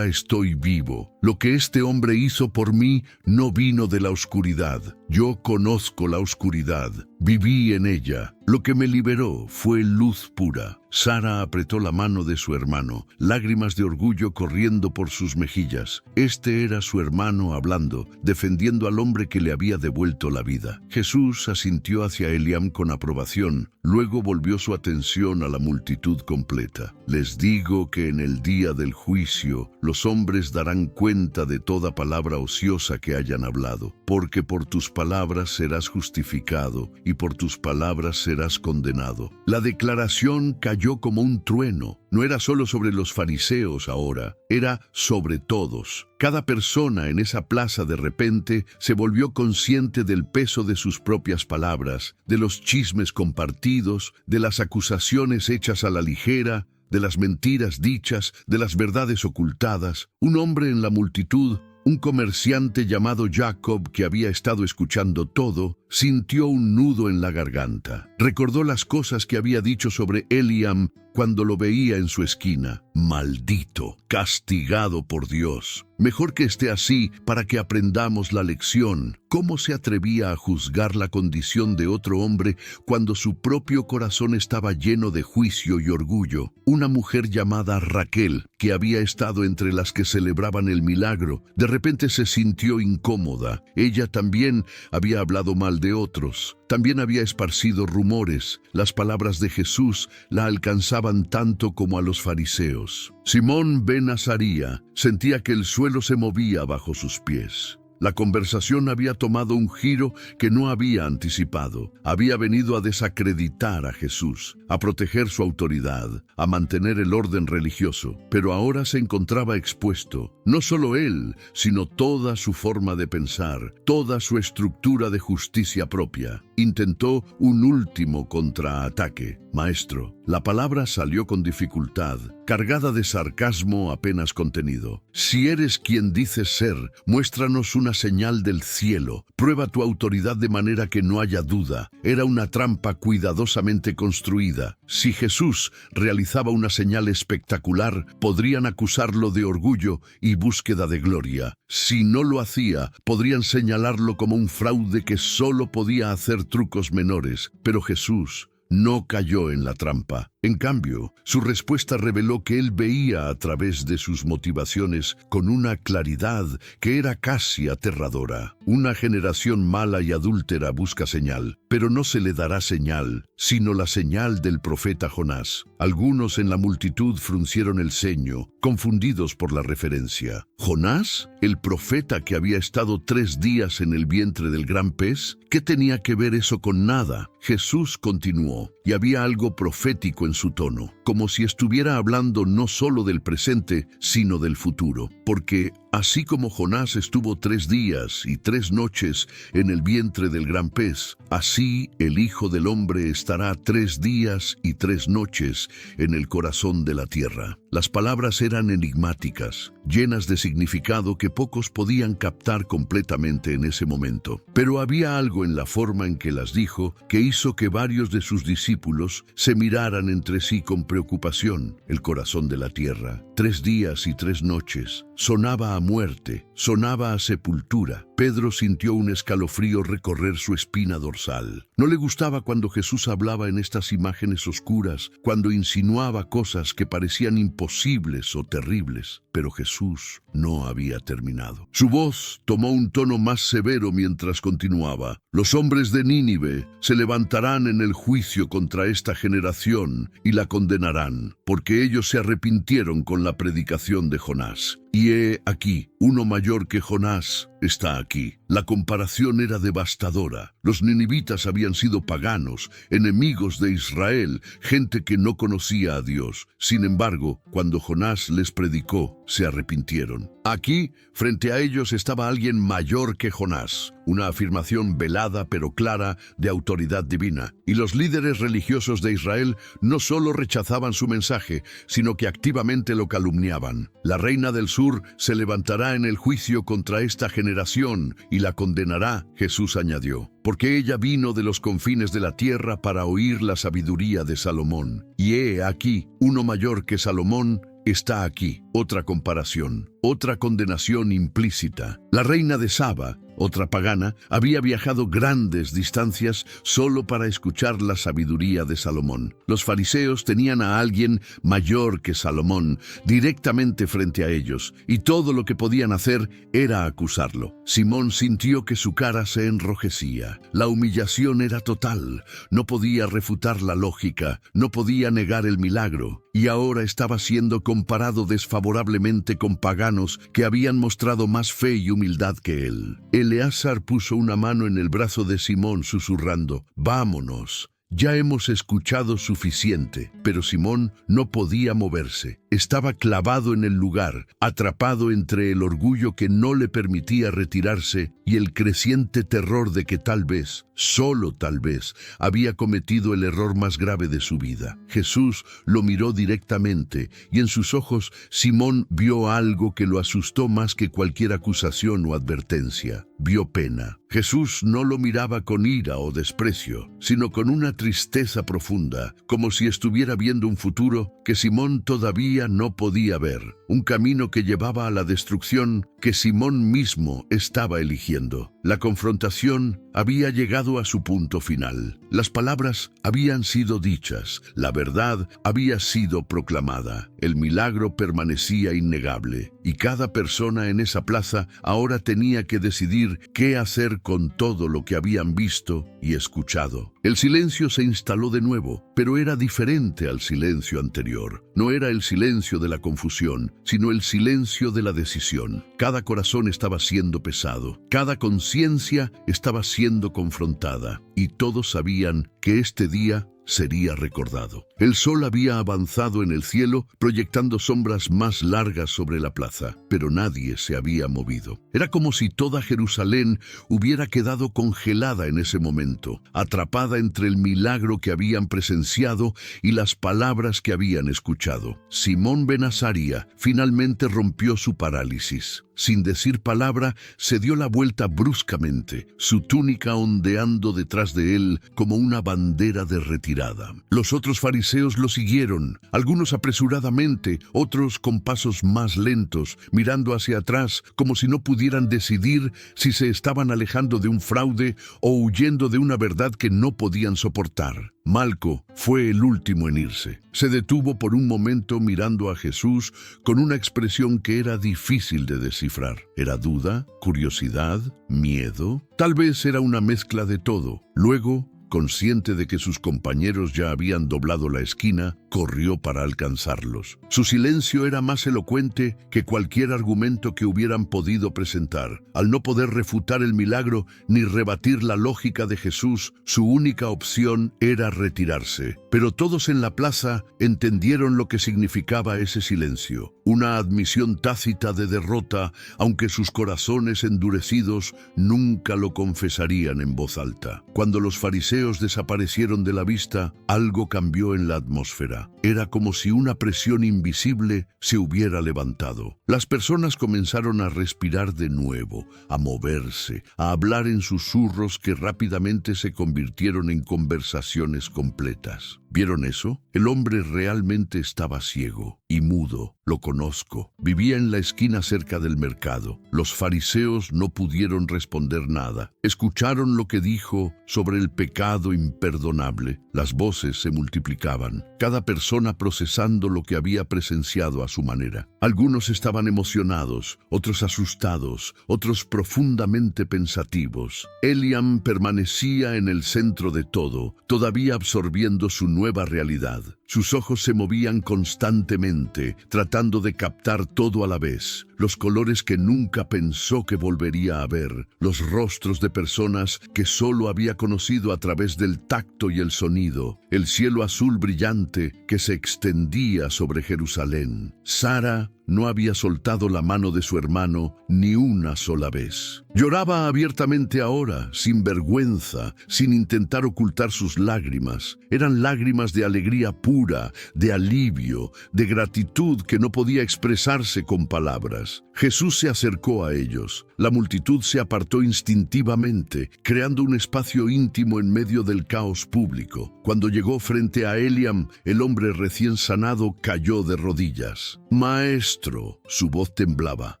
[SPEAKER 1] estoy vivo. Lo que este hombre hizo por mí no vino de la oscuridad. Yo conozco la oscuridad, viví en ella. Lo que me liberó fue luz pura. Sara apretó la mano de su hermano, lágrimas de orgullo corriendo por sus mejillas. Este era su hermano hablando, defendiendo al hombre que le había devuelto la vida. Jesús asintió hacia Eliam con aprobación, luego volvió su atención a la multitud completa. Les digo que en el día del juicio, los hombres darán cuenta de toda palabra ociosa que hayan hablado, porque por tus palabras serás justificado y por tus palabras serás condenado. La declaración cayó como un trueno. No era solo sobre los fariseos ahora, era sobre todos. Cada persona en esa plaza de repente se volvió consciente del peso de sus propias palabras, de los chismes compartidos, de las acusaciones hechas a la ligera, de las mentiras dichas, de las verdades ocultadas. Un hombre en la multitud, un comerciante llamado Jacob, que había estado escuchando todo, sintió un nudo en la garganta. Recordó las cosas que había dicho sobre Eliam cuando lo veía en su esquina. Maldito, castigado por Dios. Mejor que esté así para que aprendamos la lección. ¿Cómo se atrevía a juzgar la condición de otro hombre cuando su propio corazón estaba lleno de juicio y orgullo? Una mujer llamada Raquel, que había estado entre las que celebraban el milagro, de repente se sintió incómoda. Ella también había hablado mal de otros. También había esparcido rumores. Las palabras de Jesús la alcanzaban tanto como a los fariseos. Simón ben Azaría sentía que el suelo se movía bajo sus pies. La conversación había tomado un giro que no había anticipado. Había venido a desacreditar a Jesús, a proteger su autoridad, a mantener el orden religioso. Pero ahora se encontraba expuesto, no solo él, sino toda su forma de pensar, toda su estructura de justicia propia. Intentó un último contraataque. Maestro, la palabra salió con dificultad, cargada de sarcasmo apenas contenido. Si eres quien dices ser, muéstranos una señal del cielo. Prueba tu autoridad de manera que no haya duda. Era una trampa cuidadosamente construida. Si Jesús realizaba una señal espectacular, podrían acusarlo de orgullo y búsqueda de gloria. Si no lo hacía, podrían señalarlo como un fraude que solo podía hacer trucos menores. Pero Jesús no cayó en la trampa. En cambio, su respuesta reveló que él veía a través de sus motivaciones con una claridad que era casi aterradora. Una generación mala y adúltera busca señal, pero no se le dará señal, sino la señal del profeta Jonás. Algunos en la multitud fruncieron el ceño, confundidos por la referencia. ¿Jonás? ¿El profeta que había estado 3 días en el vientre del gran pez? ¿Qué tenía que ver eso con nada? Jesús continuó, y había algo profético en su tono, como si estuviera hablando no solo del presente, sino del futuro. Porque así como Jonás estuvo 3 días y 3 noches en el vientre del gran pez, así el Hijo del Hombre estará 3 días y 3 noches en el corazón de la tierra. Las palabras eran enigmáticas, llenas de significado que pocos podían captar completamente en ese momento. Pero había algo en la forma en que las dijo que hizo que varios de sus discípulos se miraran entre sí con preocupación. El corazón de la tierra, 3 días y 3 noches, sonaba a muerte, sonaba a sepultura. Pedro sintió un escalofrío recorrer su espina dorsal. No le gustaba cuando Jesús hablaba en estas imágenes oscuras, cuando insinuaba cosas que parecían imposibles o terribles. Pero Jesús no había terminado. Su voz tomó un tono más severo mientras continuaba. Los hombres de Nínive se levantarán en el juicio contra esta generación y la condenarán, porque ellos se arrepintieron con la predicación de Jonás. Y he aquí, uno mayor que Jonás está aquí. La comparación era devastadora. Los ninivitas habían sido paganos, enemigos de Israel, gente que no conocía a Dios. Sin embargo, cuando Jonás les predicó, se arrepintieron. Aquí, frente a ellos, estaba alguien mayor que Jonás, una afirmación velada pero clara de autoridad divina. Y los líderes religiosos de Israel no solo rechazaban su mensaje, sino que activamente lo calumniaban. La reina del sur se levantará en el juicio contra esta generación y la condenará, Jesús añadió, porque ella vino de los confines de la tierra para oír la sabiduría de Salomón. Y he aquí, uno mayor que Salomón está aquí. Otra comparación, otra condenación implícita. La reina de Saba, otra pagana, había viajado grandes distancias solo para escuchar la sabiduría de Salomón. Los fariseos tenían a alguien mayor que Salomón directamente frente a ellos, y todo lo que podían hacer era acusarlo. Simón sintió que su cara se enrojecía. La humillación era total. No podía refutar la lógica, no podía negar el milagro, y ahora estaba siendo comparado desfavorablemente con paganos que habían mostrado más fe y humildad que él. Eleazar puso una mano en el brazo de Simón susurrando, «Vámonos». Ya hemos escuchado suficiente, pero Simón no podía moverse. Estaba clavado en el lugar, atrapado entre el orgullo que no le permitía retirarse y el creciente terror de que tal vez, solo tal vez, había cometido el error más grave de su vida. Jesús lo miró directamente y en sus ojos Simón vio algo que lo asustó más que cualquier acusación o advertencia. Vio pena. Jesús no lo miraba con ira o desprecio, sino con una tristeza profunda, como si estuviera viendo un futuro que Simón todavía no podía ver, un camino que llevaba a la destrucción que Simón mismo estaba eligiendo. La confrontación había llegado a su punto final. Las palabras habían sido dichas, la verdad había sido proclamada, el milagro permanecía innegable, y cada persona en esa plaza ahora tenía que decidir qué hacer con todo lo que habían visto y escuchado. El silencio se instaló de nuevo, pero era diferente al silencio anterior. No era el silencio de la confusión, sino el silencio de la decisión. Cada corazón estaba siendo pesado, cada conciencia estaba siendo confrontada, y todos sabían que este día sería recordado. El sol había avanzado en el cielo, proyectando sombras más largas sobre la plaza, pero nadie se había movido. Era como si toda Jerusalén hubiera quedado congelada en ese momento, atrapada entre el milagro que habían presenciado y las palabras que habían escuchado. Simón ben Azaria finalmente rompió su parálisis. Sin decir palabra, se dio la vuelta bruscamente, su túnica ondeando detrás de él como una bandera de retirada. Los otros fariseos lo siguieron, algunos apresuradamente, otros con pasos más lentos, mirando hacia atrás como si no pudieran decidir si se estaban alejando de un fraude o huyendo de una verdad que no podían soportar. Malco fue el último en irse. Se detuvo por un momento mirando a Jesús con una expresión que era difícil de descifrar. ¿Era duda, curiosidad, miedo? Tal vez era una mezcla de todo. Luego, consciente de que sus compañeros ya habían doblado la esquina, corrió para alcanzarlos. Su silencio era más elocuente que cualquier argumento que hubieran podido presentar. Al no poder refutar el milagro ni rebatir la lógica de Jesús, su única opción era retirarse. Pero todos en la plaza entendieron lo que significaba ese silencio. Una admisión tácita de derrota, aunque sus corazones endurecidos nunca lo confesarían en voz alta. Cuando los fariseos desaparecieron de la vista, algo cambió en la atmósfera. Era como si una presión invisible se hubiera levantado. Las personas comenzaron a respirar de nuevo, a moverse, a hablar en susurros que rápidamente se convirtieron en conversaciones completas. ¿Vieron eso? El hombre realmente estaba ciego y mudo. Lo conozco. Vivía en la esquina cerca del mercado. Los fariseos no pudieron responder nada. Escucharon lo que dijo sobre el pecado imperdonable. Las voces se multiplicaban, cada persona procesando lo que había presenciado a su manera. Algunos estaban emocionados, otros asustados, otros profundamente pensativos. Eliam permanecía en el centro de todo, todavía absorbiendo su nueva realidad. Sus ojos se movían constantemente, tratando de captar todo a la vez. Los colores que nunca pensó que volvería a ver, los rostros de personas que solo había conocido a través del tacto y el sonido, el cielo azul brillante que se extendía sobre Jerusalén. Sara no había soltado la mano de su hermano ni una sola vez. Lloraba abiertamente ahora, sin vergüenza, sin intentar ocultar sus lágrimas. Eran lágrimas de alegría pura, de alivio, de gratitud que no podía expresarse con palabras. Jesús se acercó a ellos. La multitud se apartó instintivamente, creando un espacio íntimo en medio del caos público. Cuando llegó frente a Eliam, el hombre recién sanado cayó de rodillas. «Maestro», su voz temblaba,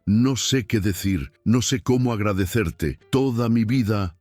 [SPEAKER 1] «no sé qué decir, no sé cómo agradecerte. Toda mi vida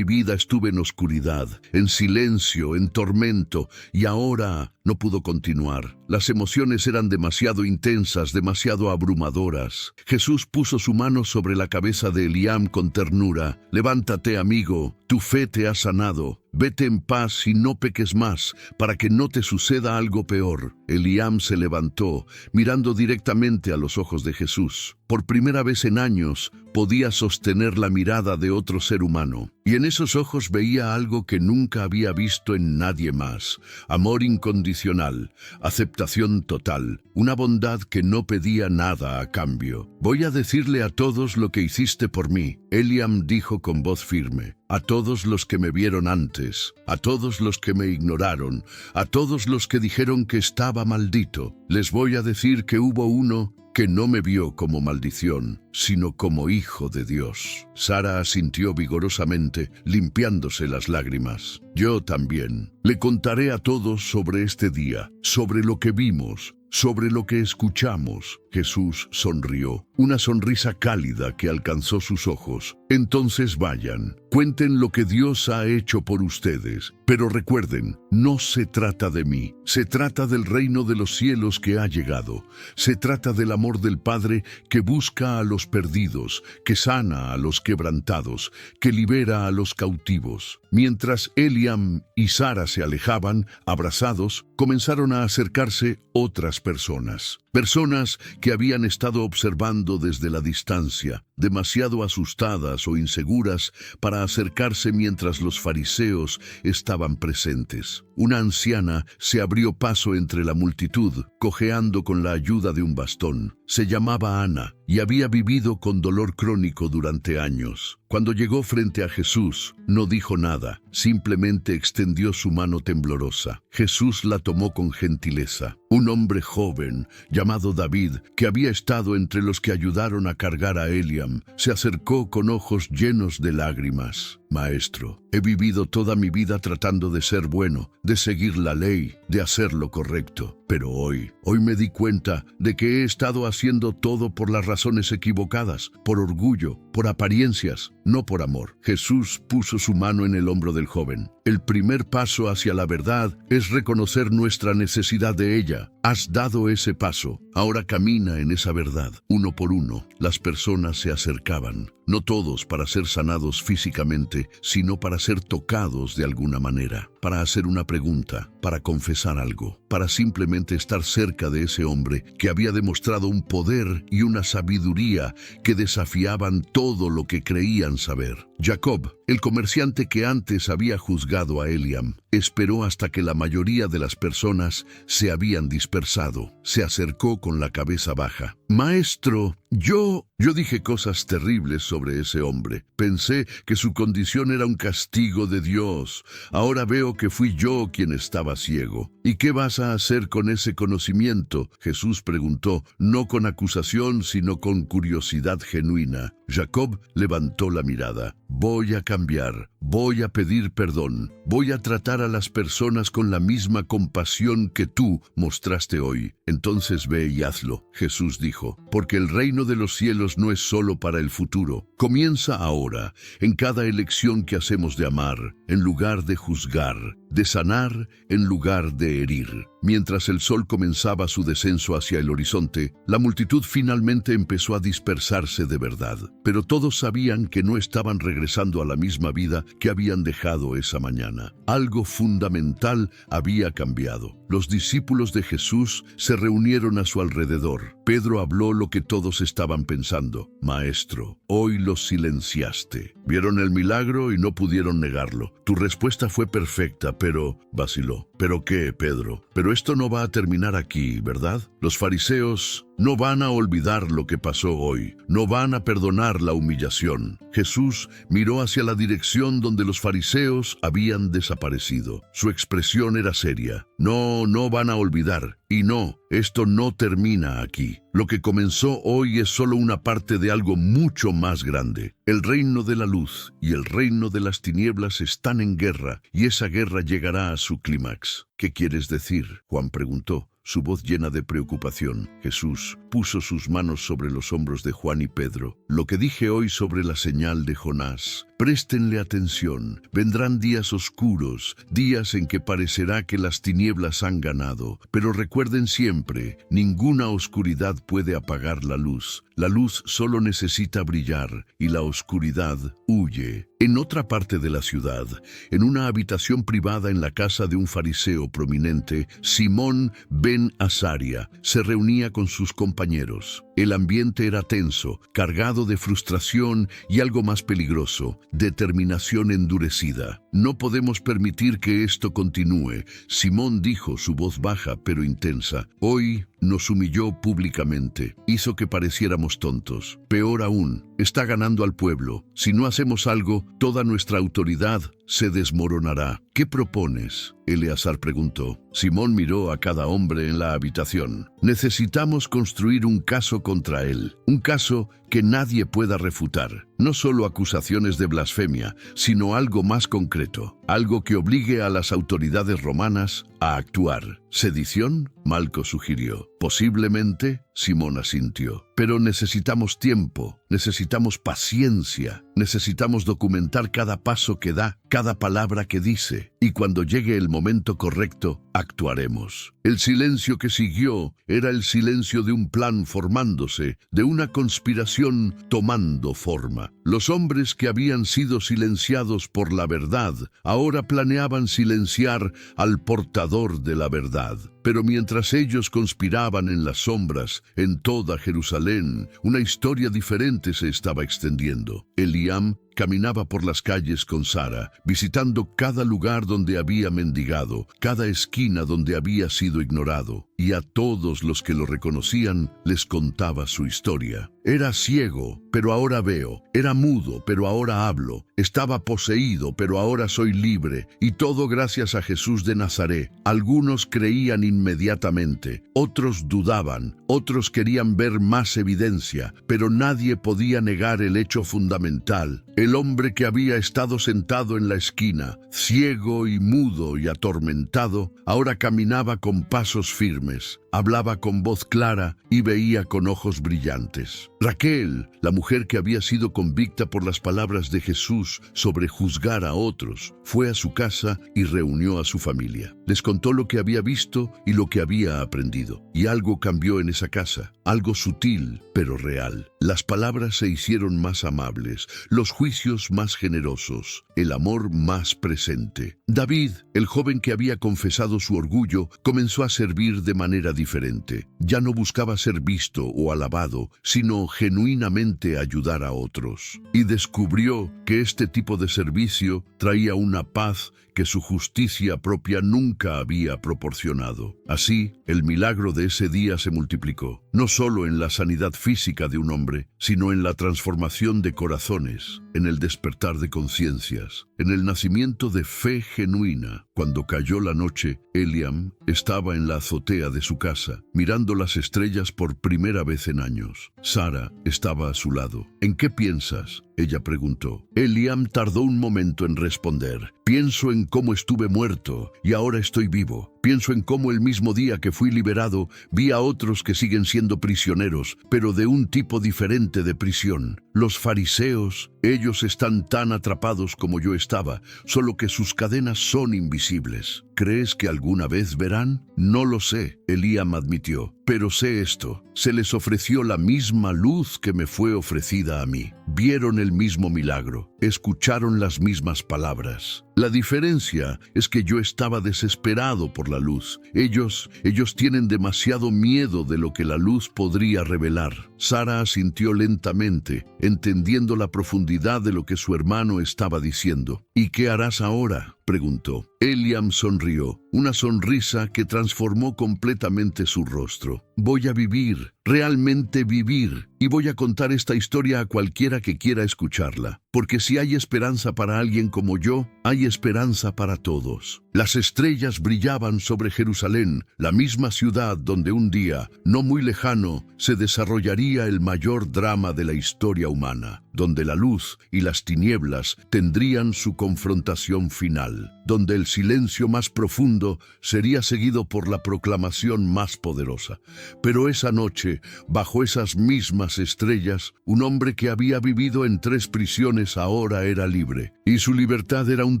[SPEAKER 1] estuve en oscuridad, en silencio, en tormento, y ahora no pudo continuar. Las emociones eran demasiado intensas, demasiado abrumadoras». Jesús puso su mano sobre la cabeza de Eliam con ternura. «Levántate, amigo, tu fe te ha sanado. Vete en paz y no peques más, para que no te suceda algo peor». Eliam se levantó, mirando directamente a los ojos de Jesús. Por primera vez en años, podía sostener la mirada de otro ser humano. Y en esos ojos veía algo que nunca había visto en nadie más. Amor incondicional, aceptación total, una bondad que no pedía nada a cambio. «Voy a decirle a todos lo que hiciste por mí», Eliam dijo con voz firme. «A todos los que me vieron antes, a todos los que me ignoraron, a todos los que dijeron que estaba maldito, les voy a decir que hubo uno que no me vio como maldición, sino como hijo de Dios». Sara asintió vigorosamente, limpiándose las lágrimas. «Yo también. Le contaré a todos sobre este día, sobre lo que vimos, sobre lo que escuchamos». Jesús sonrió, una sonrisa cálida que alcanzó sus ojos. «Entonces vayan, cuenten lo que Dios ha hecho por ustedes. Pero recuerden, no se trata de mí, se trata del reino de los cielos que ha llegado. Se trata del amor del Padre que busca a los perdidos, que sana a los quebrantados, que libera a los cautivos». Mientras Eliam y Sara se alejaban, abrazados, comenzaron a acercarse otras personas. Personas que habían estado observando desde la distancia. demasiado asustadas o inseguras para acercarse mientras los fariseos estaban presentes. Una anciana se abrió paso entre la multitud, cojeando con la ayuda de un bastón. Se llamaba Ana y había vivido con dolor crónico durante años. Cuando llegó frente a Jesús, no dijo nada, simplemente extendió su mano temblorosa. Jesús la tomó con gentileza. Un hombre joven, llamado David, que había estado entre los que ayudaron a cargar a Eliam, se acercó con ojos llenos de lágrimas. Maestro, he vivido toda mi vida tratando de ser bueno, de seguir la ley, de hacer lo correcto. Pero hoy me di cuenta de que he estado haciendo todo por las razones equivocadas, por orgullo, por apariencias, no por amor. Jesús puso su mano en el hombro del joven. El primer paso hacia la verdad es reconocer nuestra necesidad de ella. Has dado ese paso. Ahora camina en esa verdad. Uno por uno, las personas se acercaban. No todos para ser sanados físicamente, sino para ser tocados de alguna manera, para hacer una pregunta, para confesar algo, para simplemente estar cerca de ese hombre que había demostrado un poder y una sabiduría que desafiaban todo lo que creían saber. Jacob, el comerciante que antes había juzgado a Eliam, esperó hasta que la mayoría de las personas se habían dispersado. Se acercó con la cabeza baja. Maestro, yo dije cosas terribles sobre ese hombre. Pensé que su condición era un castigo de Dios. Ahora veo que fui yo quien estaba ciego. ¿Y qué vas a hacer con ese conocimiento? Jesús preguntó, no con acusación, sino con curiosidad genuina. Jacob levantó la mirada. Voy a cambiar, voy a pedir perdón, voy a tratar a las personas con la misma compasión que tú mostraste hoy. Entonces ve y hazlo, Jesús dijo, porque el reino de los cielos no es solo para el futuro. Comienza ahora, en cada elección que hacemos de amar, en lugar de juzgar, de sanar, en lugar de herir. Mientras el sol comenzaba su descenso hacia el horizonte, la multitud finalmente empezó a dispersarse de verdad. Pero todos sabían que no estaban regresando a la misma vida que habían dejado esa mañana. Algo fundamental había cambiado. Los discípulos de Jesús se reunieron a su alrededor. Pedro habló lo que todos estaban pensando. Maestro, hoy los silenciaste. Vieron el milagro y no pudieron negarlo. Tu respuesta fue perfecta, pero vaciló. ¿Pero qué, Pedro? Pero esto no va a terminar aquí, ¿verdad? Los fariseos no van a olvidar lo que pasó hoy. No van a perdonar la humillación. Jesús miró hacia la dirección donde los fariseos habían desaparecido. Su expresión era seria. No van a olvidar. Y no, esto no termina aquí. Lo que comenzó hoy es solo una parte de algo mucho más grande. El reino de la luz y el reino de las tinieblas están en guerra, y esa guerra llegará a su clímax. ¿Qué quieres decir?, Juan preguntó, su voz llena de preocupación. Jesús puso sus manos sobre los hombros de Juan y Pedro. Lo que dije hoy sobre la señal de Jonás. Préstenle atención. Vendrán días oscuros, días en que parecerá que las tinieblas han ganado. Pero recuerden siempre, ninguna oscuridad puede apagar la luz. La luz solo necesita brillar y la oscuridad huye. En otra parte de la ciudad, en una habitación privada en la casa de un fariseo prominente, Simón ben Azaria se reunía con sus compañeros. El ambiente era tenso, cargado de frustración y algo más peligroso, determinación endurecida. No podemos permitir que esto continúe, Simón dijo, su voz baja pero intensa. Hoy nos humilló públicamente, hizo que pareciéramos tontos. Peor aún, está ganando al pueblo. Si no hacemos algo, toda nuestra autoridad se desmoronará. ¿Qué propones?, Eleazar preguntó. Simón miró a cada hombre en la habitación. Necesitamos construir un caso contra él, un caso que nadie pueda refutar. No solo acusaciones de blasfemia, sino algo más concreto, algo que obligue a las autoridades romanas a actuar. ¿Sedición?, Malco sugirió. Posiblemente, Simón asintió. Pero necesitamos tiempo, necesitamos paciencia, necesitamos documentar cada paso que da, cada palabra que dice, y cuando llegue el momento correcto, actuaremos. El silencio que siguió era el silencio de un plan formándose, de una conspiración tomando forma. Los hombres que habían sido silenciados por la verdad, ahora planeaban silenciar al portador de la verdad. Pero mientras ellos conspiraban en las sombras, en toda Jerusalén, una historia diferente se estaba extendiendo. Eliam caminaba por las calles con Sara, visitando cada lugar donde había mendigado, cada esquina donde había sido ignorado, y a todos los que lo reconocían les contaba su historia. Era ciego, pero ahora veo. Era mudo, pero ahora hablo. Estaba poseído, pero ahora soy libre. Y todo gracias a Jesús de Nazaret. Algunos creían inmediatamente, otros dudaban, otros querían ver más evidencia, pero nadie podía negar el hecho fundamental. El hombre que había estado sentado en la esquina, ciego y mudo y atormentado, ahora caminaba con pasos firmes, hablaba con voz clara y veía con ojos brillantes. Raquel, la mujer que había sido convicta por las palabras de Jesús sobre juzgar a otros, fue a su casa y reunió a su familia. Les contó lo que había visto y lo que había aprendido. Y algo cambió en esa casa, algo sutil pero real. Las palabras se hicieron más amables, los juicios más generosos, el amor más presente. David, el joven que había confesado su orgullo, comenzó a servir de manera diferente. Ya no buscaba ser visto o alabado, sino genuinamente ayudar a otros. Y descubrió que este tipo de servicio traía una paz que su justicia propia nunca había proporcionado. Así, el milagro de ese día se multiplicó, no solo en la sanidad física de un hombre, sino en la transformación de corazones, en el despertar de conciencias, en el nacimiento de fe genuina. Cuando cayó la noche, Eliam estaba en la azotea de su casa, mirando las estrellas por primera vez en años. Sara estaba a su lado. ¿En qué piensas?, ella preguntó. Eliam tardó un momento en responder. Pienso en cómo estuve muerto y ahora estoy vivo. Pienso en cómo el mismo día que fui liberado, vi a otros que siguen siendo prisioneros, pero de un tipo diferente de prisión. Los fariseos, ellos están tan atrapados como yo estaba, solo que sus cadenas son invisibles. ¿Crees que alguna vez verán? No lo sé, Eliam admitió, pero sé esto. Se les ofreció la misma luz que me fue ofrecida a mí. Vieron el mismo milagro, escucharon las mismas palabras. La diferencia es que yo estaba desesperado por la luz. Ellos tienen demasiado miedo de lo que la luz podría revelar. Sara asintió lentamente, entendiendo la profundidad de lo que su hermano estaba diciendo. ¿Y qué harás ahora?, preguntó. Eliam sonrió, una sonrisa que transformó completamente su rostro. Voy a vivir, realmente vivir, y voy a contar esta historia a cualquiera que quiera escucharla, porque si hay esperanza para alguien como yo, hay esperanza para todos. Las estrellas brillaban sobre Jerusalén, la misma ciudad donde un día, no muy lejano, se desarrollaría el mayor drama de la historia humana, donde la luz y las tinieblas tendrían su confrontación final, donde el silencio más profundo sería seguido por la proclamación más poderosa. Pero esa noche, bajo esas mismas estrellas, un hombre que había vivido en 3 prisiones ahora era libre, y su libertad era un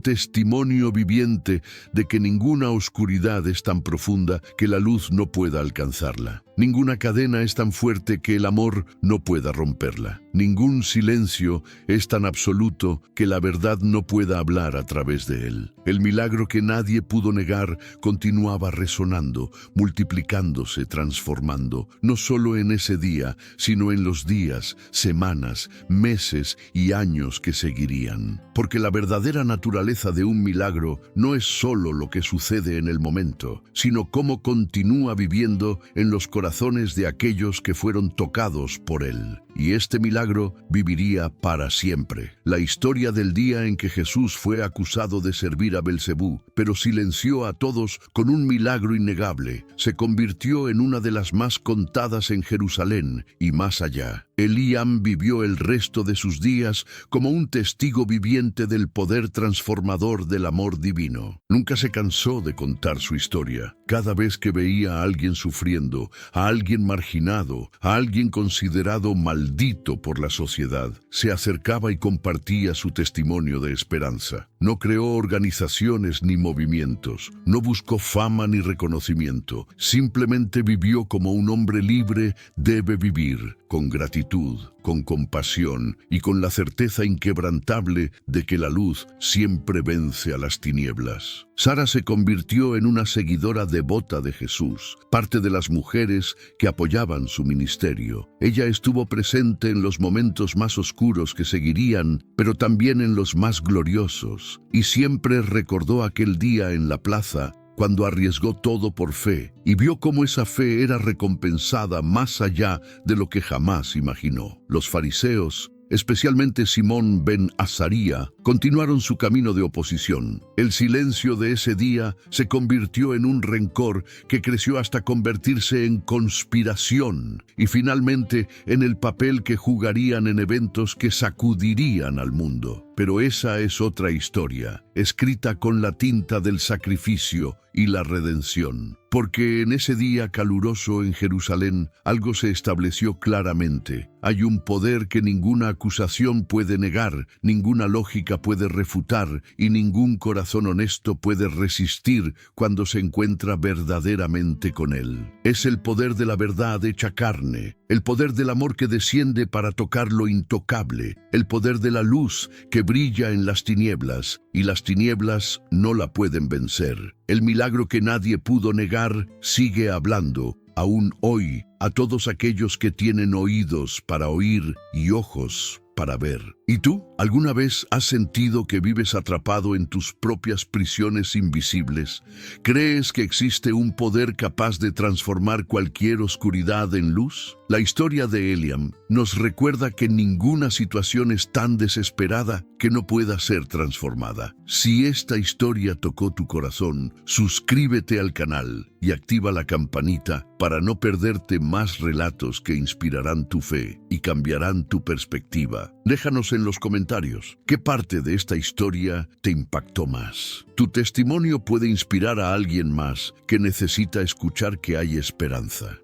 [SPEAKER 1] testimonio viviente de que ninguna oscuridad es tan profunda que la luz no pueda alcanzarla. Ninguna cadena es tan fuerte que el amor no pueda romperla. Ningún silencio es tan absoluto que la verdad no pueda hablar a través de él. El milagro que nadie pudo negar continuaba resonando, multiplicándose, transformando, no solo en ese día, sino en los días, semanas, meses y años que seguirían. Porque la verdadera naturaleza de un milagro no es solo lo que sucede en el momento, sino cómo continúa viviendo en los corazones de aquellos que fueron tocados por él. Y este milagro viviría para siempre. La historia del día en que Jesús fue acusado de servir a Belcebú, pero silenció a todos con un milagro innegable, se convirtió en una de las más contadas en Jerusalén y más allá. Eliam vivió el resto de sus días como un testigo viviente del poder transformador del amor divino. Nunca se cansó de contar su historia. Cada vez que veía a alguien sufriendo, a alguien marginado, a alguien considerado maldito por la sociedad, se acercaba y compartía su testimonio de esperanza. No creó organizaciones ni movimientos, no buscó fama ni reconocimiento, simplemente vivió como un hombre libre debe vivir, con gratitud, con compasión y con la certeza inquebrantable de que la luz siempre vence a las tinieblas. Sara se convirtió en una seguidora devota de Jesús, parte de las mujeres que apoyaban su ministerio. Ella estuvo presente en los momentos más oscuros que seguirían, pero también en los más gloriosos, y siempre recordó aquel día en la plaza cuando arriesgó todo por fe y vio cómo esa fe era recompensada más allá de lo que jamás imaginó. Los fariseos, especialmente Simón ben Azaría, continuaron su camino de oposición. El silencio de ese día se convirtió en un rencor que creció hasta convertirse en conspiración y finalmente en el papel que jugarían en eventos que sacudirían al mundo. Pero esa es otra historia, escrita con la tinta del sacrificio y la redención. Porque en ese día caluroso en Jerusalén, algo se estableció claramente. Hay un poder que ninguna acusación puede negar, ninguna lógica puede refutar y ningún corazón honesto puede resistir cuando se encuentra verdaderamente con él. Es el poder de la verdad hecha carne, el poder del amor que desciende para tocar lo intocable, el poder de la luz que brilla en las tinieblas y las tinieblas no la pueden vencer. El milagro que nadie pudo negar sigue hablando, aún hoy, a todos aquellos que tienen oídos para oír y ojos para ver. ¿Y tú? ¿Alguna vez has sentido que vives atrapado en tus propias prisiones invisibles? ¿Crees que existe un poder capaz de transformar cualquier oscuridad en luz? La historia de Eliam nos recuerda que ninguna situación es tan desesperada que no pueda ser transformada. Si esta historia tocó tu corazón, suscríbete al canal y activa la campanita para no perderte más relatos que inspirarán tu fe y cambiarán tu perspectiva. Déjanos en los comentarios qué parte de esta historia te impactó más. Tu testimonio puede inspirar a alguien más que necesita escuchar que hay esperanza.